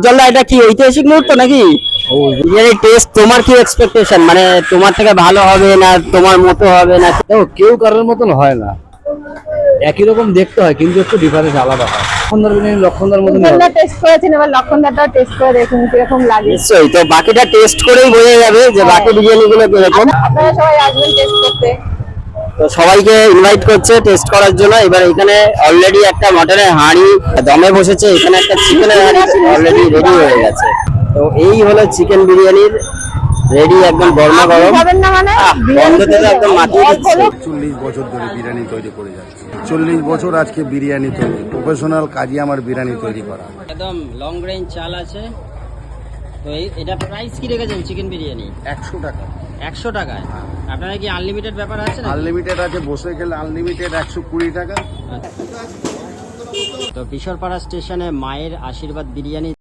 জল্লা এটা কি ঐতিহাসিক মুহূর্ত নাকি? বিরিয়ানির টেস্ট তোমার কি এক্সপেকটেশন, মানে তোমার থেকে ভালো হবে না তোমার মতো হবে না? কেউ কারোর মতন হয় না, একই রকম দেখতে হয় কিন্তু একটু ডিফারেন্স আলাদা হয়। লক্ষণদার বিরিয়ানি লক্ষণদার মতন লক্ষণদা টেস্ট করেছেন, এবার লক্ষণদারটাও টেস্ট করে দেখুন কিরকম লাগে। নিশ্চয়ই, তো বাকিটা টেস্ট করেই বোঝা যাবে যে বাকি বিরিয়ানি গুলো কিরকম। আপনারা সবাই আসবেন টেস্ট করতে। তো সবাইকে ইনভাইট করছে টেস্ট করার জন্য। এবার এখানে অলরেডি একটা মটনের হাঁড়ি দমে বসেছে, এখানে একটা চিকেনের হাঁড়ি অলরেডি রেডি হয়ে গেছে। তো এই হলো চিকেন বিরিয়ানির রেডি, একদম গরমা গরম। খাবেন না মানে গন্ধতে তো একদম মাতিয়ে দিচ্ছে। 40 বছর ধরে বিরিয়ানি তৈরি করে যাচ্ছে। 40 বছর আজকে বিরিয়ানি তৈরি, প্রফেশনাল কাজই আমার বিরিয়ানি তৈরি করা। একদম লং রেঞ্জ চাল আছে। তো এটা প্রাইস কি রেখেছেন চিকেন বিরিয়ানি? 100 টাকা। 100 টাকায়? আপনারা কি আনলিমিটেড ব্যাপার আছে না? আনলিমিটেড আছে, বসে খেলে আনলিমিটেড 120 টাকা। তো কিশোরপাড়া স্টেশনে মায়ের আশীর্বাদ বিরিয়ানি